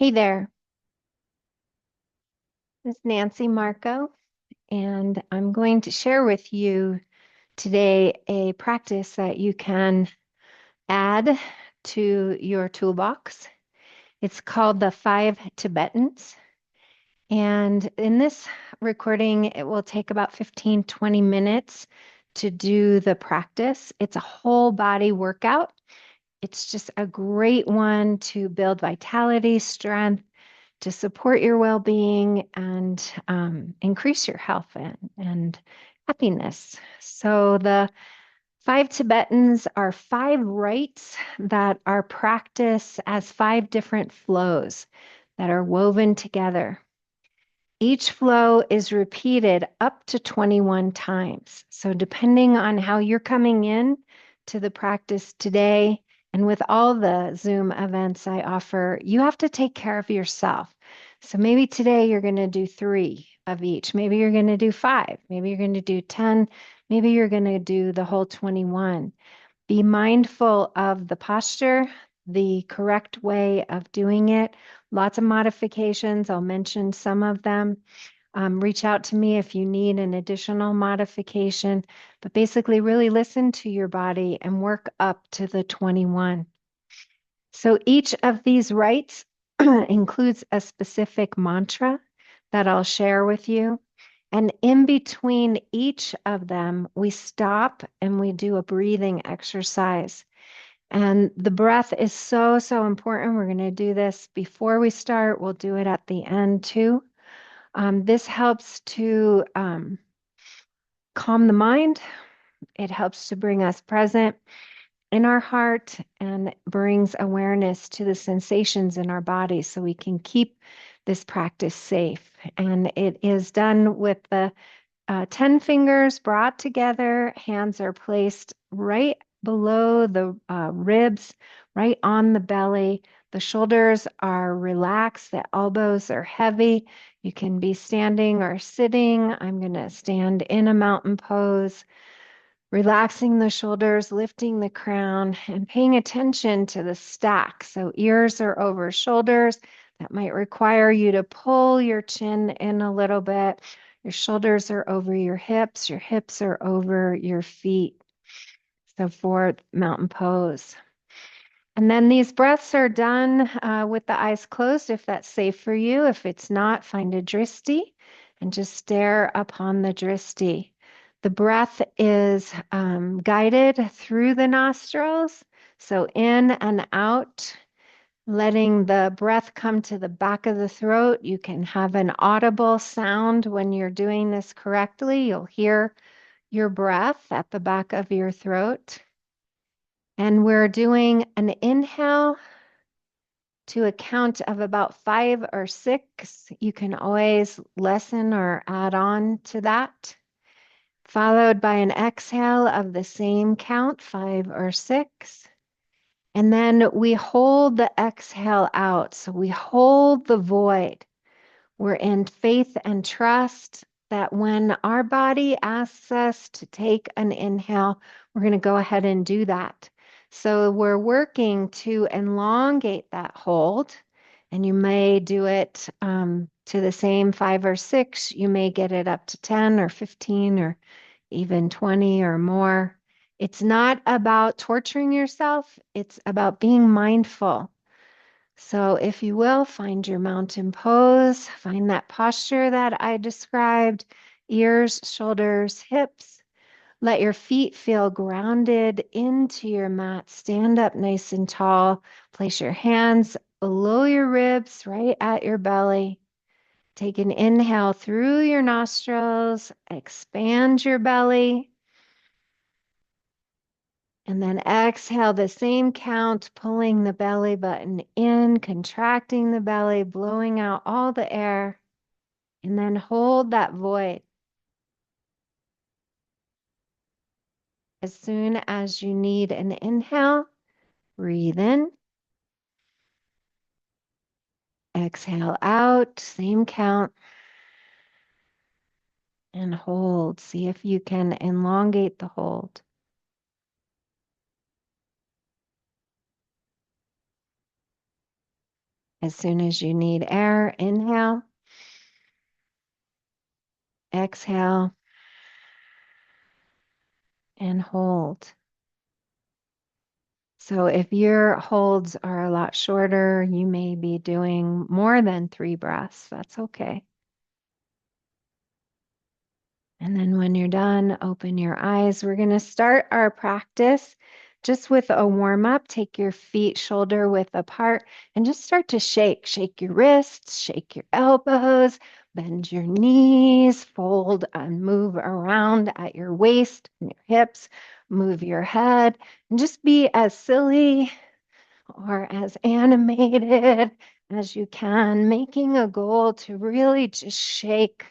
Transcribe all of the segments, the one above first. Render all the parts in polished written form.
Hey there, this is Nancy Markow, and I'm going to share with you today a practice that you can add to your toolbox. It's called the Five Tibetans. And in this recording, it will take about 15-20 minutes to do the practice. It's a whole body workout. It's just a great one to build vitality, strength, to support your well-being and increase your health and happiness. So the five Tibetans are five rites that are practiced as five different flows that are woven together. Each flow is repeated up to 21 times. So depending on how you're coming in to the practice today, and with all the Zoom events I offer, you have to take care of yourself. So maybe today you're going to do 3 of each. Maybe you're going to do 5. Maybe you're going to do 10. Maybe you're going to do the whole 21. Be mindful of the posture, the correct way of doing it. Lots of modifications. I'll mention some of them. Reach out to me if you need an additional modification, but basically, really listen to your body and work up to the 21. So each of these rites includes a specific mantra that I'll share with you. And in between each of them, we stop and we do a breathing exercise. And the breath is so, so important. We're going to do this before we start. We'll do it at the end too. This helps to calm the mind. It helps to bring us present in our heart and brings awareness to the sensations in our body so we can keep this practice safe. And it is done with the 10 fingers brought together. Hands are placed right below the ribs, right on the belly. The shoulders are relaxed. The elbows are heavy. You can be standing or sitting. I'm going to stand in a mountain pose, relaxing the shoulders, lifting the crown, and paying attention to the stack. So ears are over shoulders. That might require you to pull your chin in a little bit. Your shoulders are over your hips are over your feet. So for mountain pose. And then these breaths are done with the eyes closed if that's safe for you. If it's not, find a dristi and just stare upon the dristi. The breath is guided through the nostrils. So in and out, letting the breath come to the back of the throat. You can have an audible sound when you're doing this correctly. You'll hear your breath at the back of your throat. And we're doing an inhale to a count of about 5 or 6. You can always lessen or add on to that. Followed by an exhale of the same count, 5 or 6. And then we hold the exhale out. So we hold the void. We're in faith and trust that when our body asks us to take an inhale, we're going to go ahead and do that. So we're working to elongate that hold, and you may do it to the same 5 or 6. You may get it up to 10 or 15 or even 20 or more. It's not about torturing yourself. It's about being mindful. So if you will, find your mountain pose, find that posture that I described, ears, shoulders, hips. Let your feet feel grounded into your mat. Stand up nice and tall. Place your hands below your ribs, right at your belly. Take an inhale through your nostrils. Expand your belly. And then exhale the same count, pulling the belly button in, contracting the belly, blowing out all the air. And then hold that void. As soon as you need an inhale, breathe in. Exhale out, same count. And hold. See if you can elongate the hold. As soon as you need air, inhale, exhale, and hold. So if your holds are a lot shorter, you may be doing more than 3 breaths. That's okay. And then when you're done, open your eyes. We're going to start our practice just with a warm up. Take your feet shoulder width apart and just start to shake. Shake your wrists, shake your elbows, bend your knees, fold and move around at your waist and your hips. Move your head and just be as silly or as animated as you can, making a goal to really just shake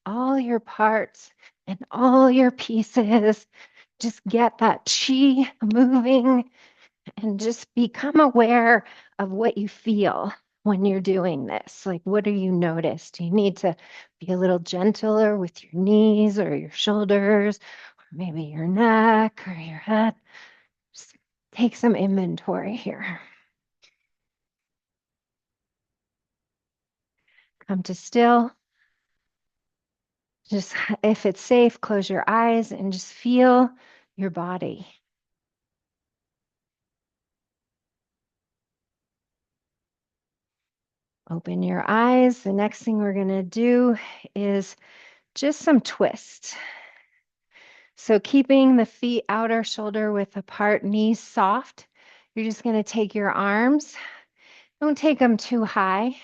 all your parts and all your pieces. Just get that chi moving and just become aware of what you feel when you're doing this. Like, what do you notice? Do you need to be a little gentler with your knees or your shoulders, or maybe your neck or your head? Just take some inventory here. Come to still. Just, if it's safe, close your eyes and just feel your body. Open your eyes. The next thing we're going to do is just some twists. So keeping the feet outer shoulder width apart, knees soft. You're just going to take your arms. Don't take them too high.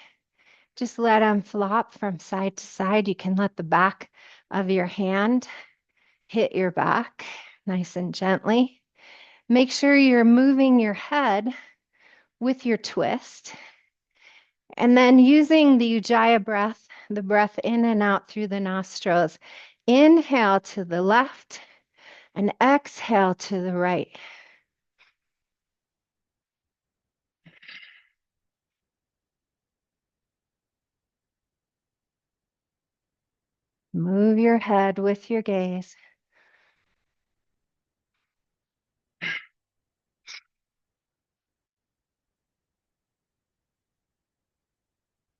Just let them flop from side to side. You can let the back of your hand hit your back nice and gently. Make sure you're moving your head with your twist. And then using the Ujjayi breath, the breath in and out through the nostrils. Inhale to the left and exhale to the right. Move your head with your gaze.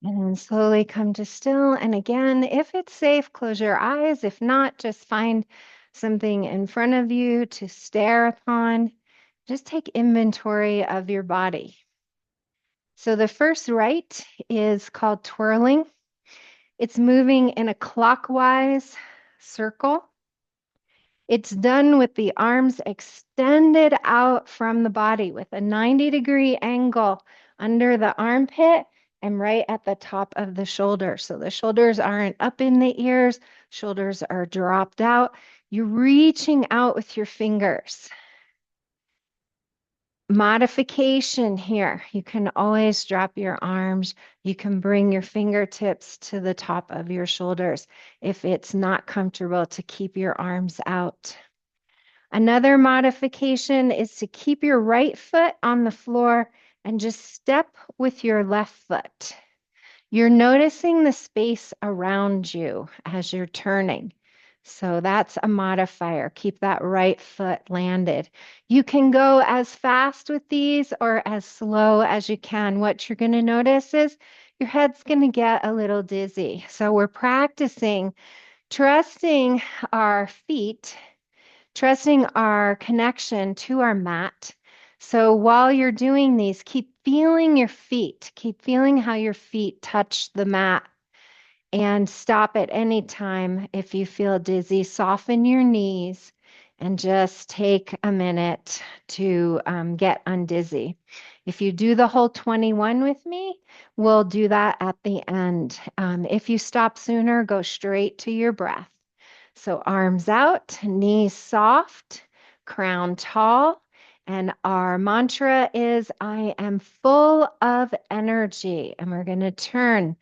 And then slowly come to still. And again, if it's safe, close your eyes. If not, just find something in front of you to stare upon. Just take inventory of your body. So the first rite is called twirling. It's moving in a clockwise circle. It's done with the arms extended out from the body with a 90-degree angle under the armpit and right at the top of the shoulder. So the shoulders aren't up in the ears, shoulders are dropped out. You're reaching out with your fingers. Modification here. You can always drop your arms. You can bring your fingertips to the top of your shoulders if it's not comfortable to keep your arms out. Another modification is to keep your right foot on the floor and just step with your left foot. You're noticing the space around you as you're turning. So that's a modifier. Keep that right foot landed. You can go as fast with these or as slow as you can. What you're going to notice is your head's going to get a little dizzy. So we're practicing trusting our feet, trusting our connection to our mat. So while you're doing these, keep feeling your feet, keep feeling how your feet touch the mat. And stop at any time if you feel dizzy. Soften your knees and just take a minute to get undizzy. If you do the whole 21 with me, we'll do that at the end. If you stop sooner, go straight to your breath. So arms out, knees soft, crown tall. And our mantra is, I am full of energy. And we're going to turn.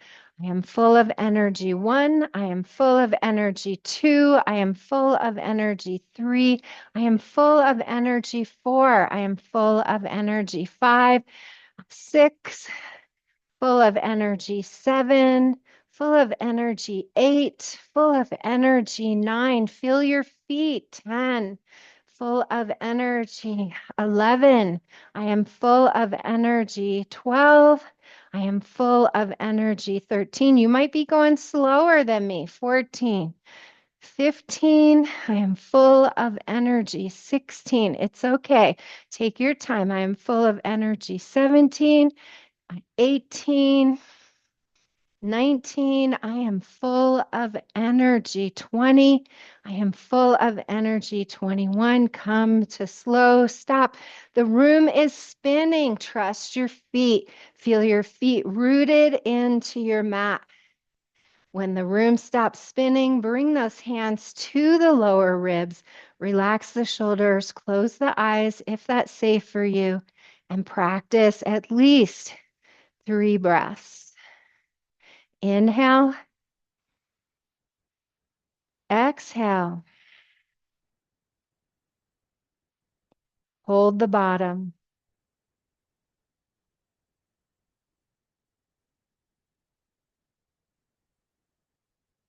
I am full of energy 1. I am full of energy 2. I am full of energy 3. I am full of energy 4. I am full of energy 5, 6, full of energy 7, full of energy 8, full of energy 9. Feel your feet 10, full of energy 11. I am full of energy 12. I am full of energy. 13, you might be going slower than me. 14, 15, I am full of energy. 16, it's okay. Take your time. I am full of energy. 17, 18, 19, I am full of energy. 20, I am full of energy. 21, come to slow stop. The room is spinning. Trust your feet. Feel your feet rooted into your mat. When the room stops spinning, bring those hands to the lower ribs. Relax the shoulders, close the eyes if that's safe for you, and practice at least 3 breaths. Inhale, exhale, hold the bottom.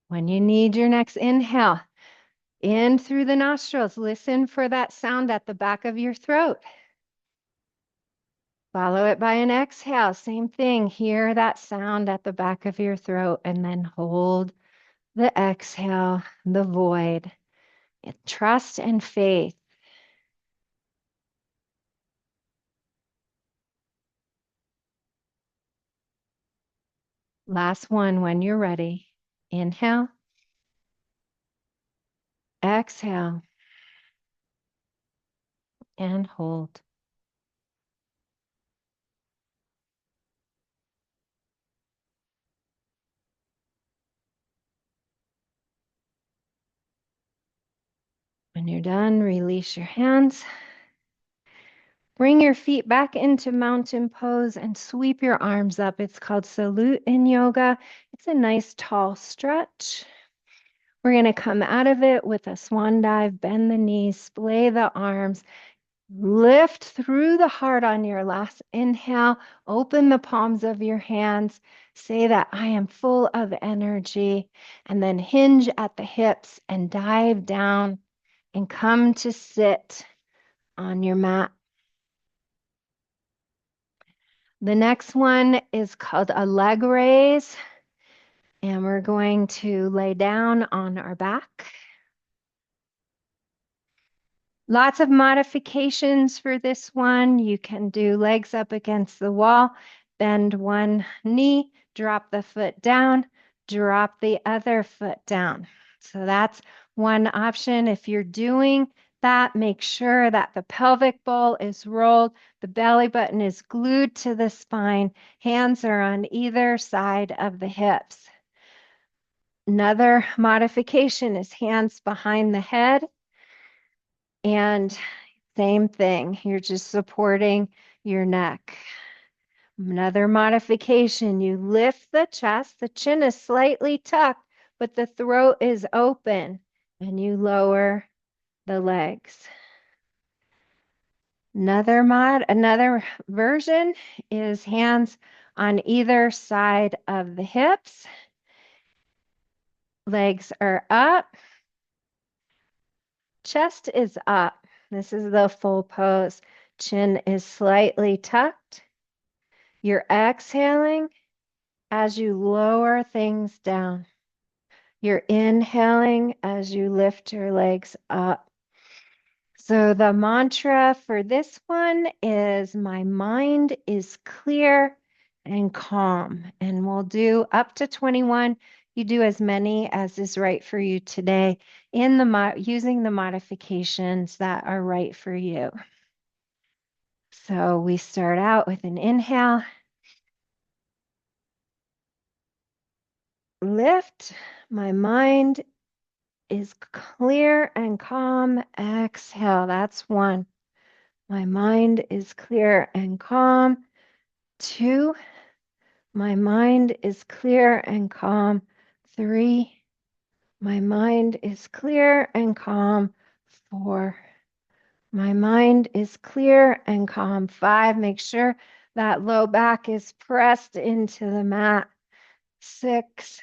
When you need your next inhale, in through the nostrils, listen for that sound at the back of your throat. Follow it by an exhale, same thing. Hear that sound at the back of your throat and then hold the exhale, the void. Trust and faith. Last one when you're ready. Inhale, exhale, and hold. When you're done, release your hands. Bring your feet back into mountain pose and sweep your arms up. It's called salute in yoga. It's a nice tall stretch. We're going to come out of it with a swan dive, bend the knees, splay the arms, lift through the heart on your last inhale, open the palms of your hands, say that I am full of energy, and then hinge at the hips and dive down and come to sit on your mat. The next one is called a leg raise, and we're going to lay down on our back. Lots of modifications for this one. You can do legs up against the wall, bend one knee, drop the foot down, drop the other foot down. So that's one option. If you're doing that, make sure that the pelvic bowl is rolled, the belly button is glued to the spine, hands are on either side of the hips. Another modification is hands behind the head, and same thing, you're just supporting your neck. Another modification, you lift the chest, the chin is slightly tucked, but the throat is open, and you lower the legs. Another version is hands on either side of the hips. Legs are up. Chest is up. This is the full pose. Chin is slightly tucked. You're exhaling as you lower things down. You're inhaling as you lift your legs up. So the mantra for this one is my mind is clear and calm. And we'll do up to 21. You do as many as is right for you today in using the modifications that are right for you. So we start out with an inhale. Lift. My mind is clear and calm. Exhale. That's 1. My mind is clear and calm. 2. My mind is clear and calm. 3. My mind is clear and calm. 4. My mind is clear and calm. 5. Make sure that low back is pressed into the mat. 6.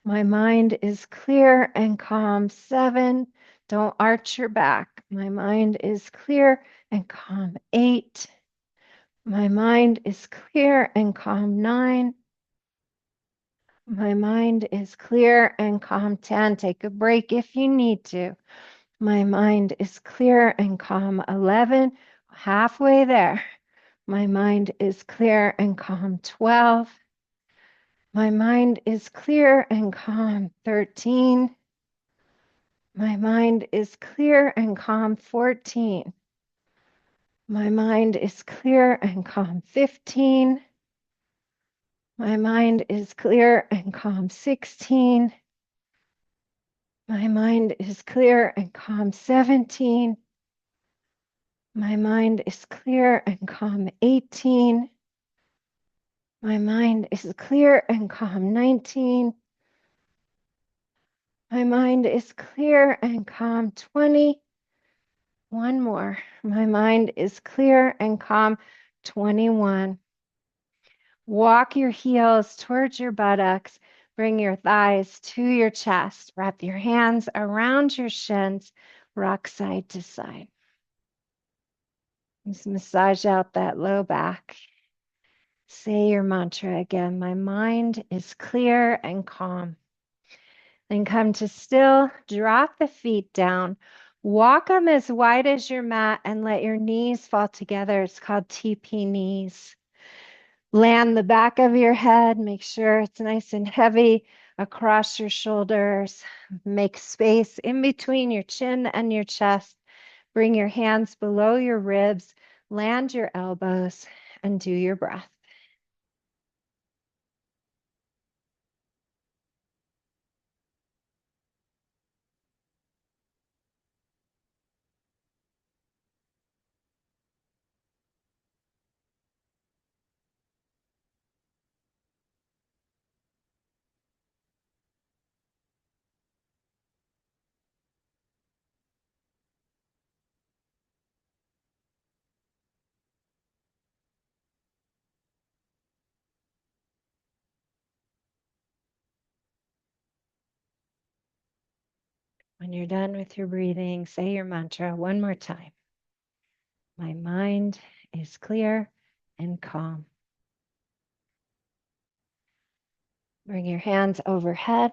My mind is clear and calm. 7. Don't arch your back. My mind is clear and calm. 8. My mind is clear and calm. 9. My mind is clear and calm. 10. Take a break if you need to. My mind is clear and calm. 11. Halfway there. My mind is clear and calm. 12. My mind is clear and calm. 13. My mind is clear and calm. 14. My mind is clear and calm. 15. My mind is clear and calm. 16. My mind is clear and calm. 17. My mind is clear and calm. 18. My mind is clear and calm. 19. My mind is clear and calm. 20. One more. My mind is clear and calm. 21. Walk your heels towards your buttocks. Bring your thighs to your chest. Wrap your hands around your shins. Rock side to side. Just massage out that low back. Say your mantra again. My mind is clear and calm. Then come to still. Drop the feet down. Walk them as wide as your mat and let your knees fall together. It's called TP knees. Land the back of your head. Make sure it's nice and heavy across your shoulders. Make space in between your chin and your chest. Bring your hands below your ribs. Land your elbows and do your breath. When you're done with your breathing, say your mantra one more time. My mind is clear and calm. Bring your hands overhead.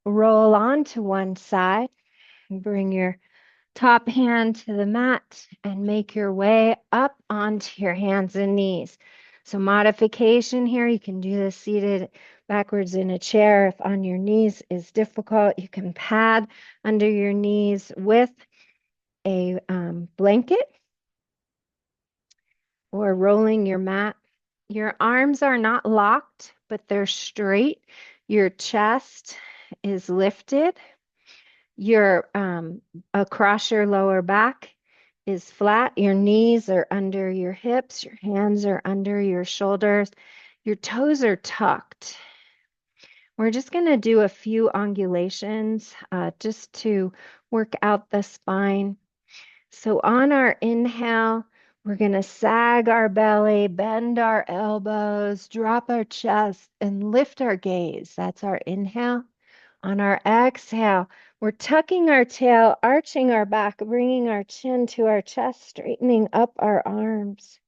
Roll on to one side. Bring your top hand to the mat and make your way up onto your hands and knees. So modification here, you can do this seated backwards in a chair. If on your knees is difficult, you can pad under your knees with a blanket or rolling your mat. Your arms are not locked, but they're straight. Your chest is lifted. Your across your lower back is flat. Your knees are under your hips. Your hands are under your shoulders. Your toes are tucked. We're just going to do a few ungulations just to work out the spine. So on our inhale, we're going to sag our belly, bend our elbows, drop our chest, and lift our gaze. That's our inhale. On our exhale, we're tucking our tail, arching our back, bringing our chin to our chest, straightening up our arms.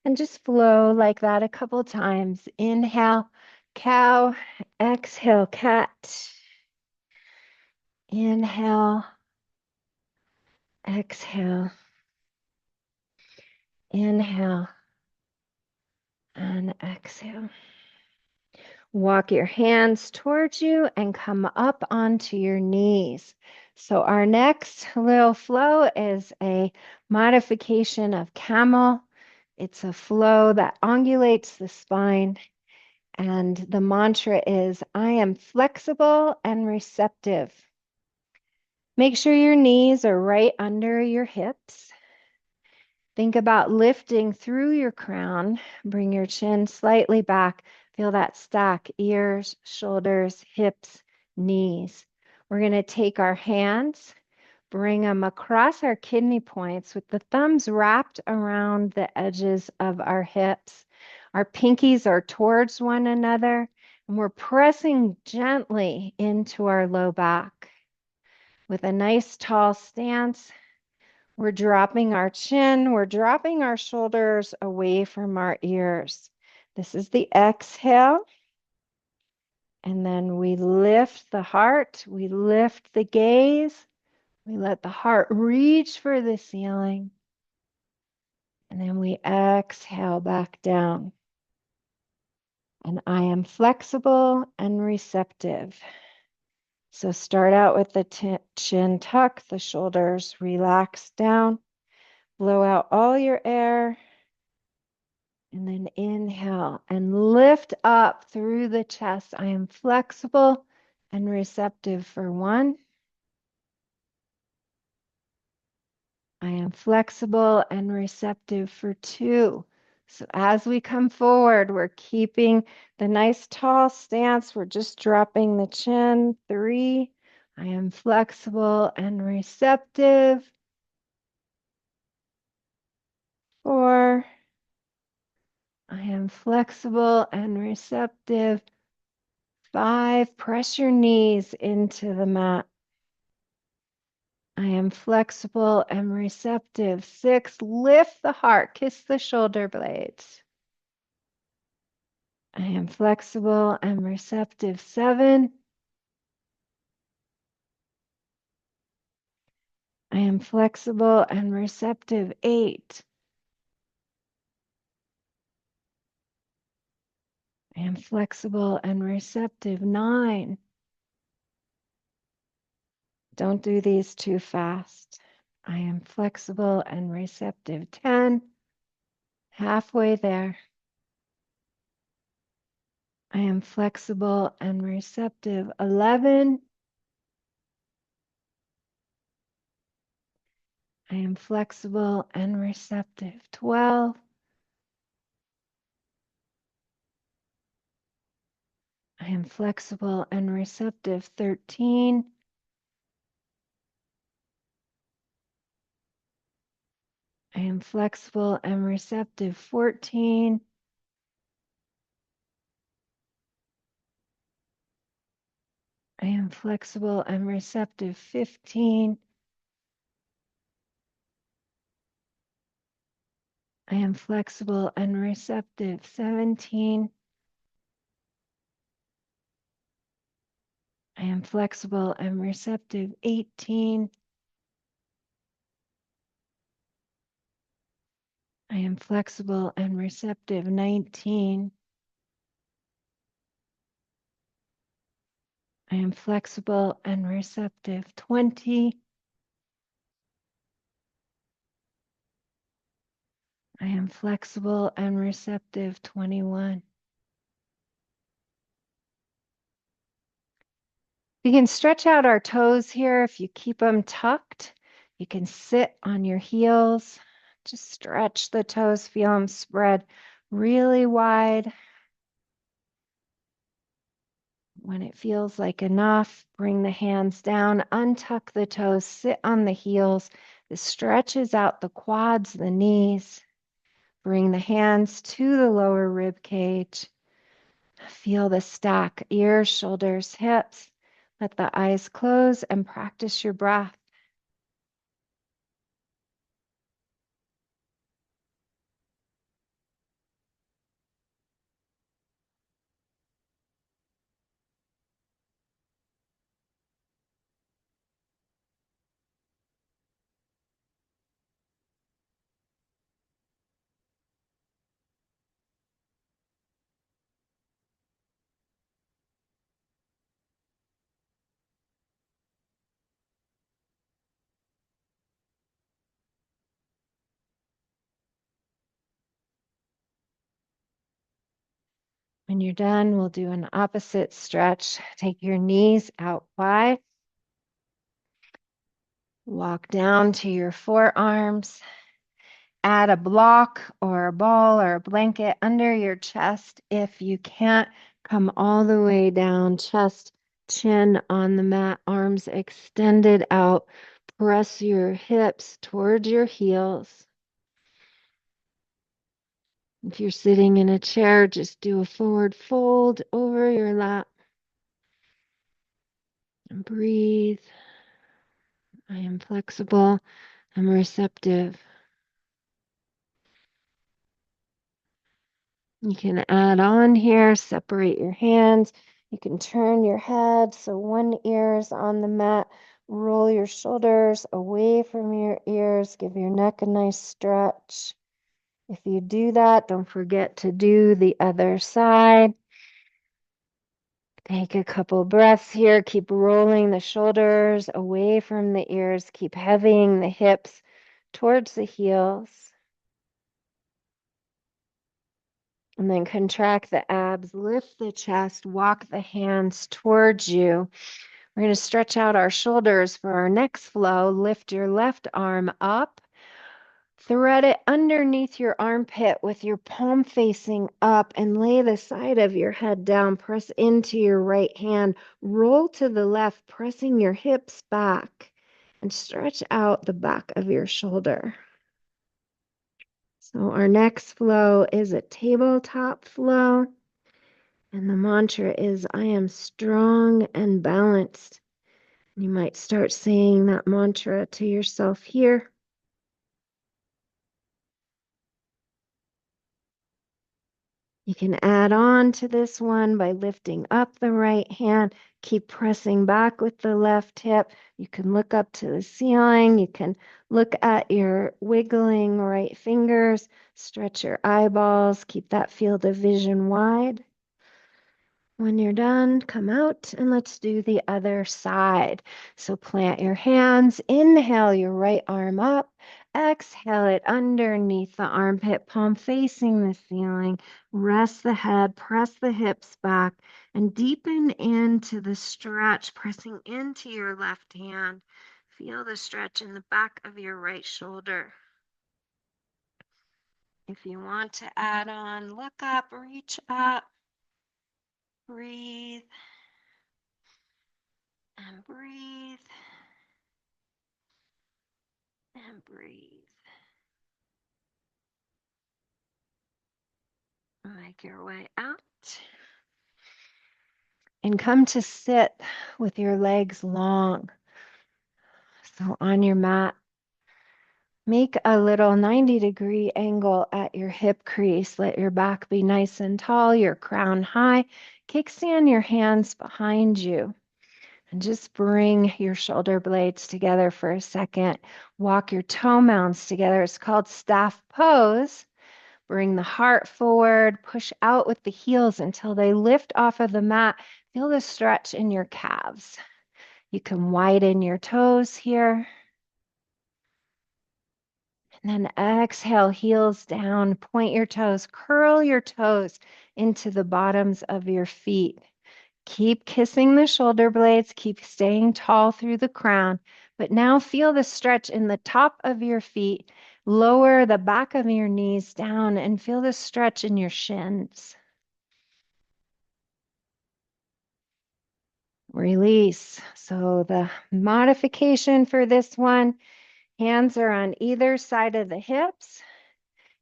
And just flow like that a couple times. Inhale, cow. Exhale, cat. Inhale, exhale. Inhale and exhale. Walk your hands towards you and come up onto your knees. So our next little flow is a modification of camel. It's a flow that ungulates the spine. And the mantra is, I am flexible and receptive. Make sure your knees are right under your hips. Think about lifting through your crown. Bring your chin slightly back. Feel that stack, ears, shoulders, hips, knees. We're going to take our hands, bring them across our kidney points with the thumbs wrapped around the edges of our hips. Our pinkies are towards one another, and we're pressing gently into our low back. With a nice tall stance, We're dropping our chin. We're dropping our shoulders away from our ears. This is the exhale. And then we lift the heart. We lift the gaze. We let the heart reach for the ceiling. And then we exhale back down. And I am flexible and receptive. So start out with the chin tuck, the shoulders relax down. Blow out all your air. And then inhale and lift up through the chest. I am flexible and receptive for 1. I am flexible and receptive for 2. So as we come forward, we're keeping the nice tall stance. We're just dropping the chin. 3. I am flexible and receptive. 4. I am flexible and receptive. 5. Press your knees into the mat. I am flexible and receptive. 6. Lift the heart. Kiss the shoulder blades. I am flexible and receptive. 7. I am flexible and receptive. 8. I am flexible and receptive. 9. Don't do these too fast. I am flexible and receptive. 10. Halfway there. I am flexible and receptive. 11. I am flexible and receptive. 12. I am flexible and receptive. 13. I am flexible and receptive. 14. I am flexible and receptive. 15. I am flexible and receptive. 17. I am flexible and receptive. 18. I am flexible and receptive. 19. I am flexible and receptive. 20. I am flexible and receptive. 21. We can stretch out our toes here. If you keep them tucked, you can sit on your heels. Just stretch the toes, feel them spread really wide. When it feels like enough, bring the hands down, untuck the toes, sit on the heels. This stretches out the quads, the knees. Bring the hands to the lower rib cage. Feel the stack, ears, shoulders, hips. Let the eyes close and practice your breath. When you're done, we'll do an opposite stretch. Take your knees out wide. Walk down to your forearms. Add a block or a ball or a blanket under your chest. If you can't, come all the way down, chest, chin on the mat, arms extended out. Press your hips towards your heels. If you're sitting in a chair, just do a forward fold over your lap. And breathe. I am flexible and receptive. You can add on here, separate your hands. You can turn your head so one ear is on the mat. Roll your shoulders away from your ears. Give your neck a nice stretch. If you do that, don't forget to do the other side. Take a couple breaths here. Keep rolling the shoulders away from the ears. Keep heavying the hips towards the heels. And then contract the abs, lift the chest, walk the hands towards you. We're going to stretch out our shoulders for our next flow. Lift your left arm up. Thread it underneath your armpit with your palm facing up and lay the side of your head down. Press into your right hand. Roll to the left, pressing your hips back and stretch out the back of your shoulder. So our next flow is a tabletop flow. And the mantra is, I am strong and balanced. You might start saying that mantra to yourself here. You can add on to this one by lifting up the right hand. Keep pressing back with the left hip. You can look up to the ceiling. You can look at your wiggling right fingers. Stretch your eyeballs. Keep that field of vision wide. When you're done, come out and let's do the other side. So plant your hands, inhale your right arm up, exhale it underneath the armpit, palm facing the ceiling. Rest the head, press the hips back, and deepen into the stretch, pressing into your left hand. Feel the stretch in the back of your right shoulder. If you want to add on, look up, reach up, breathe. And breathe. And breathe. Make your way out. And come to sit with your legs long. So on your mat, make a little 90-degree angle at your hip crease. Let your back be nice and tall, your crown high. Kickstand your hands behind you. And just bring your shoulder blades together for a second. Walk your toe mounds together. It's called staff pose. Bring the heart forward, push out with the heels until they lift off of the mat. Feel the stretch in your calves. You can widen your toes here. And then exhale, heels down, point your toes, curl your toes into the bottoms of your feet. Keep kissing the shoulder blades, keep staying tall through the crown, but now feel the stretch in the top of your feet. Lower the back of your knees down and feel the stretch in your shins. Release. So the modification for this one, hands are on either side of the hips.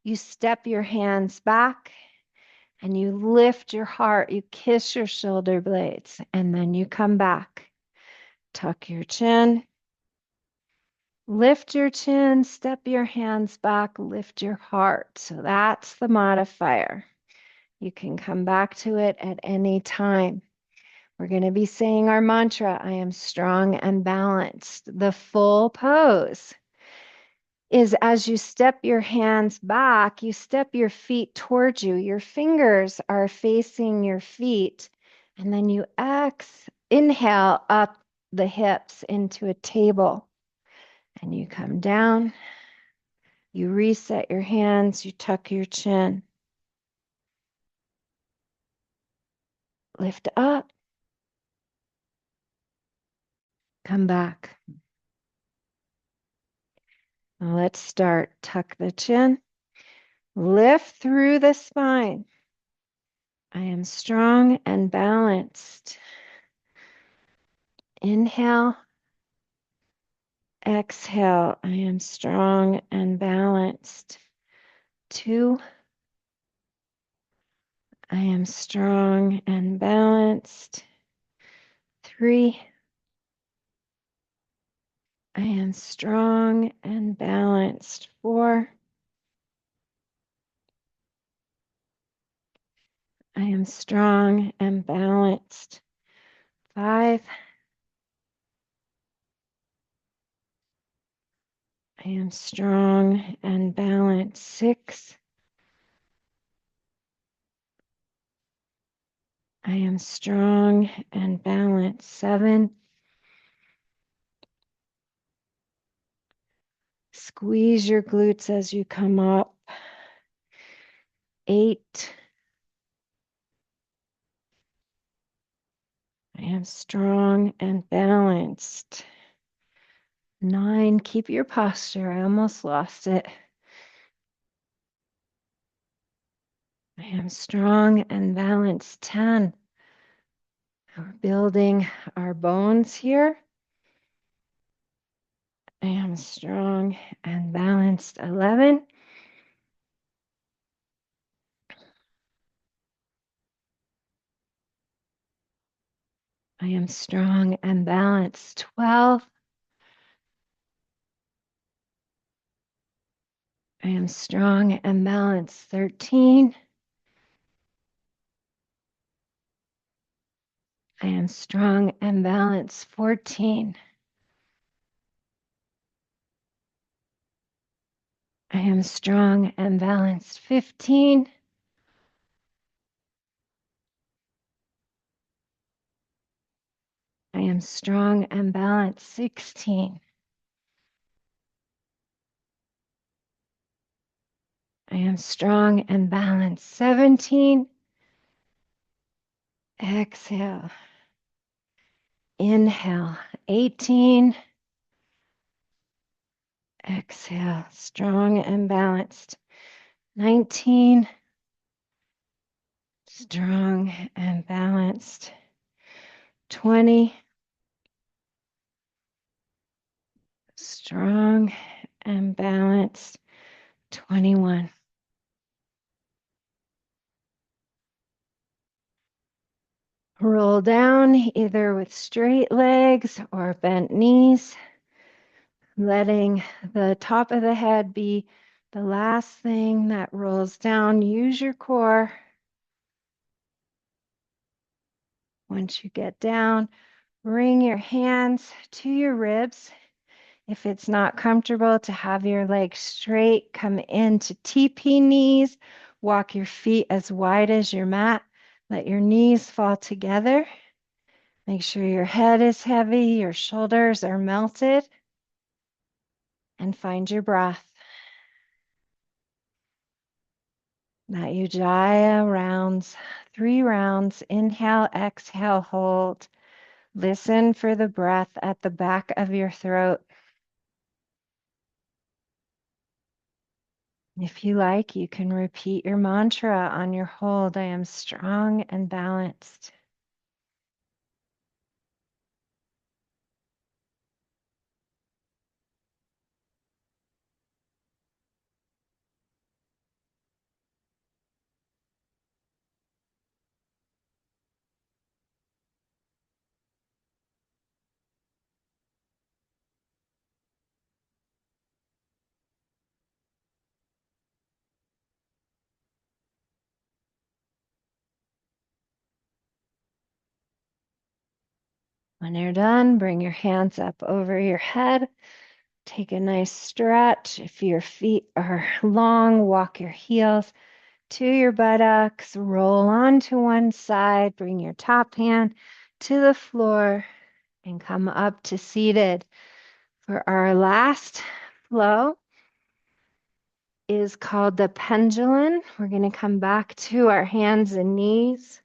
You step your hands back and you lift your heart. You kiss your shoulder blades and then you come back. Tuck your chin. Lift your chin, step your hands back, lift your heart. So that's the modifier. You can come back to it at any time. We're going to be saying our mantra, I am strong and balanced. The full pose is as you step your hands back, you step your feet towards you. Your fingers are facing your feet. And then you inhale up the hips into a table. And you come down. You reset your hands. You tuck your chin. Lift up. Come back. Now let's start. Tuck the chin. Lift through the spine. I am strong and balanced. Inhale. Exhale. I am strong and balanced. 2. I am strong and balanced. 3. I am strong and balanced. 4. I am strong and balanced. 5. I am strong and balanced. 6. I am strong and balanced. 7. Squeeze your glutes as you come up. 8. I am strong and balanced. 9. Keep your posture. I almost lost it. I am strong and balanced. 10. We're building our bones here. I am strong and balanced. 11. I am strong and balanced. 12. I am strong and balanced. 13. I am strong and balanced. 14. I am strong and balanced. 15. I am strong and balanced. 16. I am strong and balanced. 17. Exhale. Inhale. 18. Exhale. Strong and balanced. 19. Strong and balanced. 20. Strong and balanced. 21. Roll down either with straight legs or bent knees, letting the top of the head be the last thing that rolls down. Use your core. Once you get down, bring your hands to your ribs. If it's not comfortable to have your legs straight, come into TP knees. Walk your feet as wide as your mat. Let your knees fall together. Make sure your head is heavy, your shoulders are melted, and find your breath. That Ujjayi rounds, 3 rounds. Inhale, exhale, hold. Listen for the breath at the back of your throat. If you like, you can repeat your mantra on your hold. I am strong and balanced. When you're done, bring your hands up over your head. Take a nice stretch. If your feet are long, walk your heels to your buttocks. Roll onto one side. Bring your top hand to the floor and come up to seated. For our last flow is called the pendulum. We're going to come back to our hands and knees.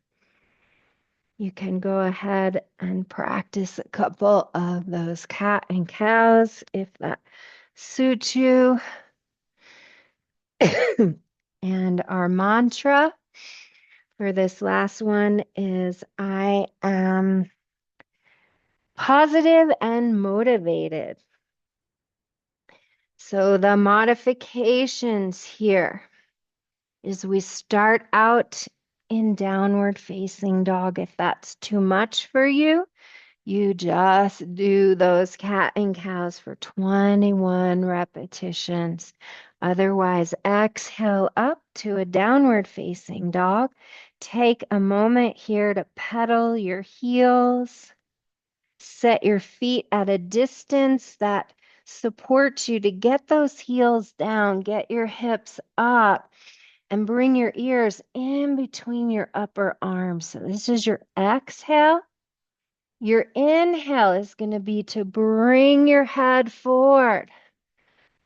You can go ahead and practice a couple of those cat and cows if that suits you. And our mantra for this last one is I am positive and motivated. So the modifications here is we start out in downward facing dog. If that's too much for you, You just do those cat and cows for 21 repetitions. Otherwise, exhale up to a downward facing dog. Take a moment here to pedal your heels. Set your feet at a distance that supports you to get those heels down. Get your hips up and bring your ears in between your upper arms. So this is your exhale. Your inhale is going to be to bring your head forward.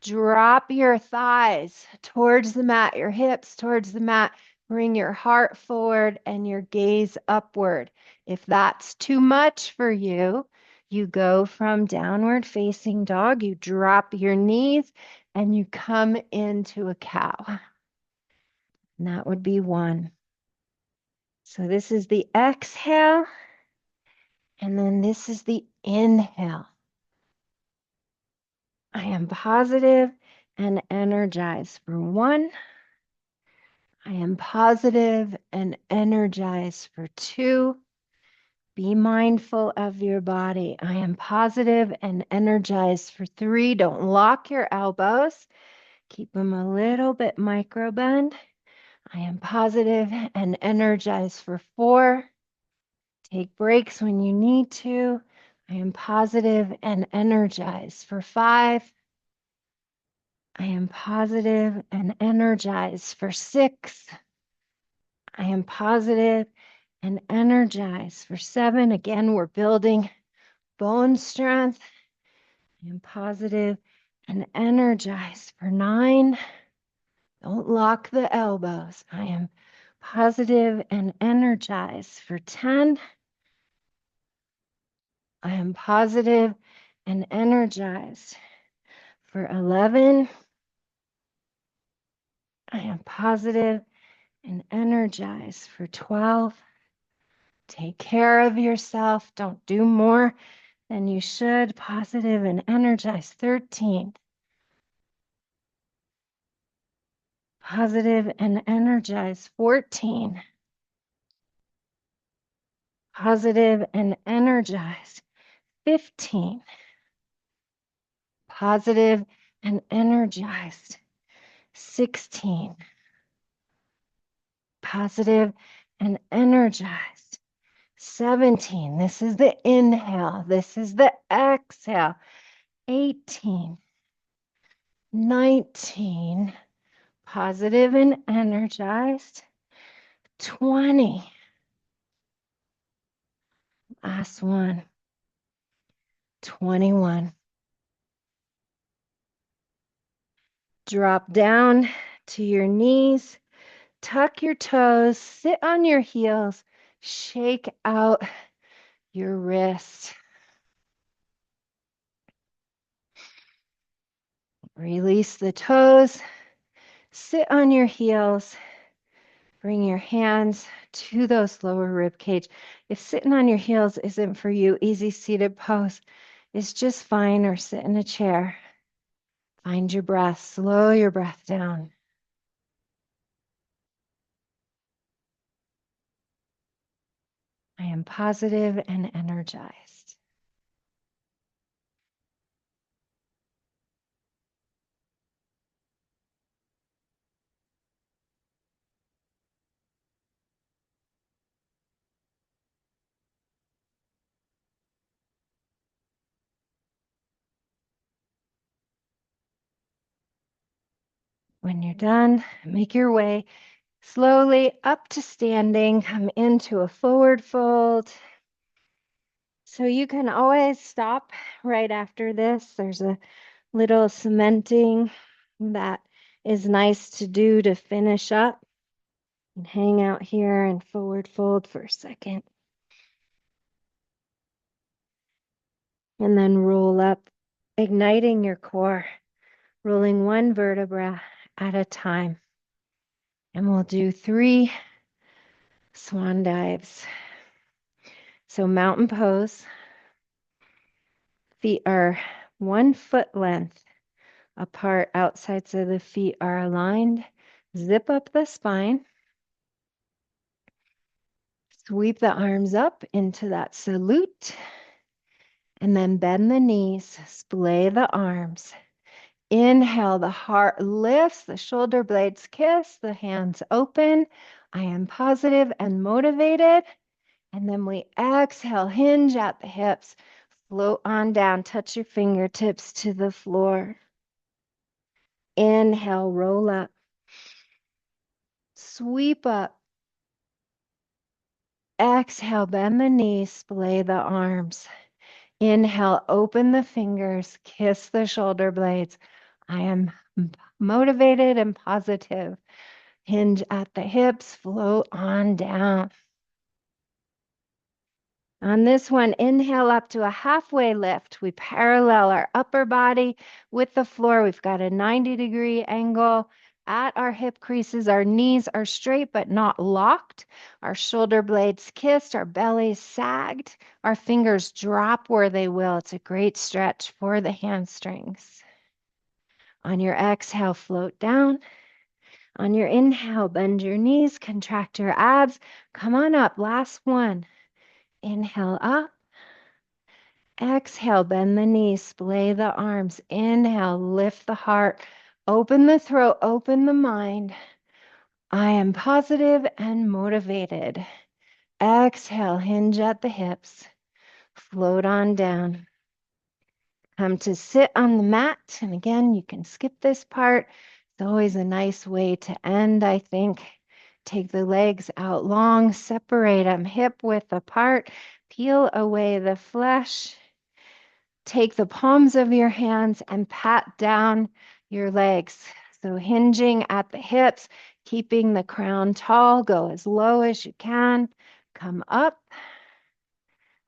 Drop your thighs towards the mat, your hips towards the mat. Bring your heart forward and your gaze upward. If that's too much for you, you go from downward facing dog, you drop your knees, and you come into a cow. And that would be one. So this is the exhale, and then this is the inhale. I am positive and energized for one. I am positive and energized for two. Be mindful of your body. I am positive and energized for three. Don't lock your elbows. Keep them a little bit micro bend. I am positive and energized for four. Take breaks when you need to. I am positive and energized for five. I am positive and energized for six. I am positive and energized for seven. Again, we're building bone strength. I am positive and energized for nine. Don't lock the elbows. I am positive and energized for 10. I am positive and energized for 11. I am positive and energized for 12. Take care of yourself. Don't do more than you should. Positive and energized. 13. Positive and energized. 14. Positive and energized. 15. Positive and energized. 16. Positive and energized. 17. This is the inhale. This is the exhale. 18. 19. Positive and energized. 20. Last one. 21. Drop down to your knees. Tuck your toes. Sit on your heels. Shake out your wrist. Release the toes. Sit on your heels. Bring your hands to those lower rib cage. If sitting on your heels isn't for you, easy seated pose is just fine, or sit in a chair. Find your breath. Slow your breath down. I am positive and energized. When you're done, make your way slowly up to standing. Come into a forward fold. So you can always stop right after this. There's a little cementing that is nice to do to finish up. And hang out here and forward fold for a second. And then roll up, igniting your core, rolling one vertebra at a time. And we'll do 3 swan dives. So mountain pose. Feet are 1 foot length apart. Outsides of the feet are aligned. Zip up the spine. Sweep the arms up into that salute. And then bend the knees, splay the arms. Inhale, the heart lifts, the shoulder blades kiss, the hands open. I am positive and motivated. And then we exhale, hinge at the hips, float on down, touch your fingertips to the floor. Inhale, roll up, sweep up. Exhale, bend the knees, splay the arms. Inhale, open the fingers, kiss the shoulder blades. I am motivated and positive. Hinge at the hips, float on down. On this one, inhale up to a halfway lift. We parallel our upper body with the floor. We've got a 90-degree angle at our hip creases. Our knees are straight but not locked. Our shoulder blades kissed, our bellies sagged. Our fingers drop where they will. It's a great stretch for the hamstrings. On your exhale, float down. On your inhale, bend your knees, contract your abs. Come on up. Last one. Inhale up. Exhale, bend the knees, splay the arms. Inhale, lift the heart, open the throat, open the mind. I am positive and motivated. Exhale, hinge at the hips, float on down. Come to sit on the mat. And again, you can skip this part. It's always a nice way to end, I think. Take the legs out long, separate them hip width apart, peel away the flesh. Take the palms of your hands and pat down your legs. So hinging at the hips, keeping the crown tall, go as low as you can. Come up,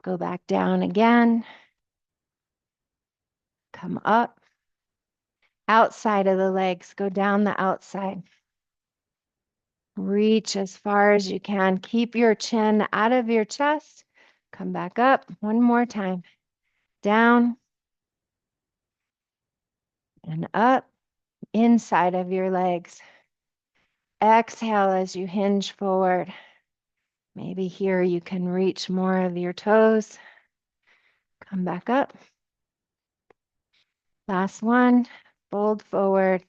go back down again. Come up. Outside of the legs, go down the outside. Reach as far as you can. Keep your chin out of your chest. Come back up one more time. Down and up, inside of your legs. Exhale as you hinge forward. Maybe here you can reach more of your toes. Come back up. Last one. Fold forward.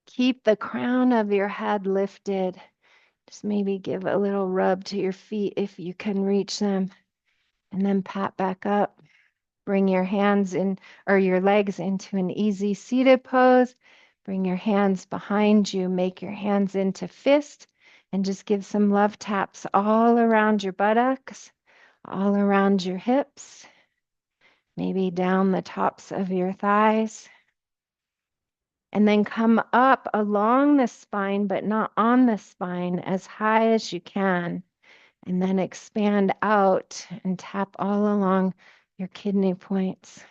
Keep the crown of your head lifted. Just maybe give a little rub to your feet if you can reach them. And then pat back up. Bring your hands in, or your legs into an easy seated pose. Bring your hands behind you. Make your hands into fist. And just give some love taps all around your buttocks, all around your hips, maybe down the tops of your thighs. And then come up along the spine, but not on the spine, as high as you can. And then expand out and tap all along your kidney points.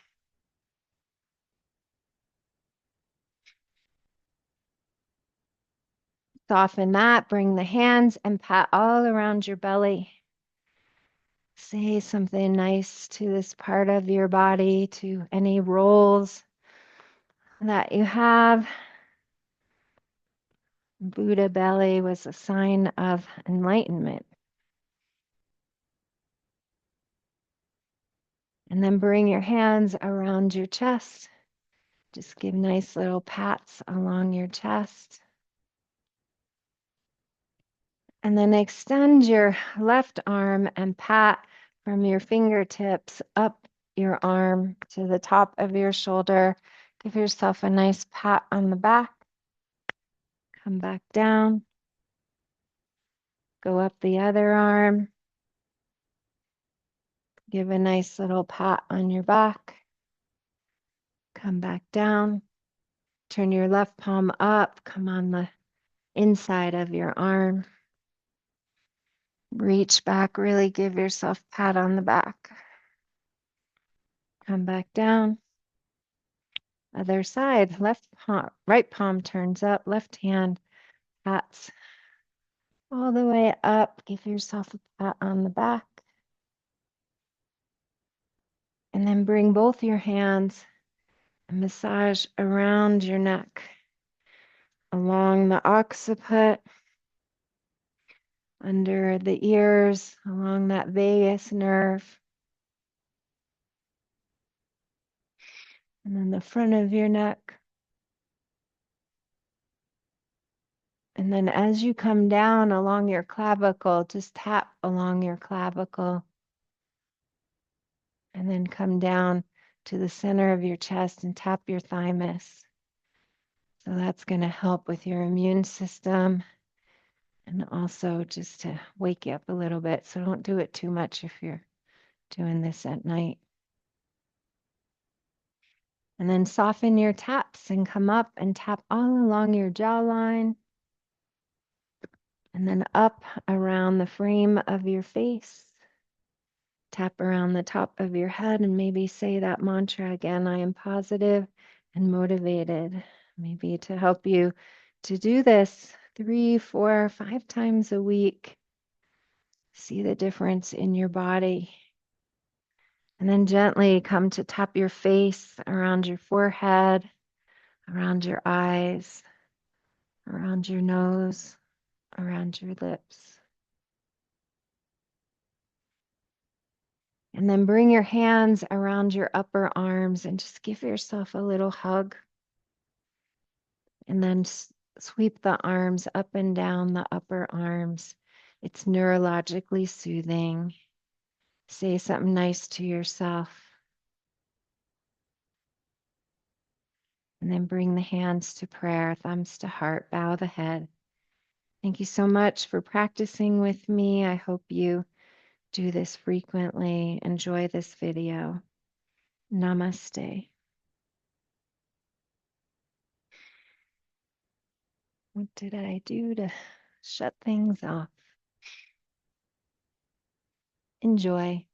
Soften that, bring the hands and pat all around your belly. Say something nice to this part of your body, to any rolls that you have. Buddha belly was a sign of enlightenment. And then bring your hands around your chest. Just give nice little pats along your chest. And then extend your left arm and pat from your fingertips up your arm to the top of your shoulder. Give yourself a nice pat on the back. Come back down. Go up the other arm. Give a nice little pat on your back. Come back down. Turn your left palm up. Come on the inside of your arm. Reach back, really give yourself a pat on the back. Come back down. Other side, left palm, right palm turns up, left hand pats all the way up. Give yourself a pat on the back. And then bring both your hands and massage around your neck, along the occiput, under the ears, along that vagus nerve. And then the front of your neck. And then as you come down along your clavicle, just tap along your clavicle. And then come down to the center of your chest and tap your thymus. So that's going to help with your immune system and also just to wake you up a little bit. So don't do it too much if you're doing this at night. And then soften your taps and come up and tap all along your jawline. And then up around the frame of your face. Tap around the top of your head and maybe say that mantra again. I am positive and motivated. Maybe to help you to do this 3, 4, 5 times a week. See the difference in your body. And then gently come to tap your face around your forehead, around your eyes, around your nose, around your lips. And then bring your hands around your upper arms and just give yourself a little hug. And then sweep the arms up and down the upper arms. It's neurologically soothing. Say something nice to yourself. And then bring the hands to prayer, thumbs to heart, bow the head. Thank you so much for practicing with me. I hope you do this frequently. Enjoy this video. Namaste. What did I do to shut things off? Enjoy.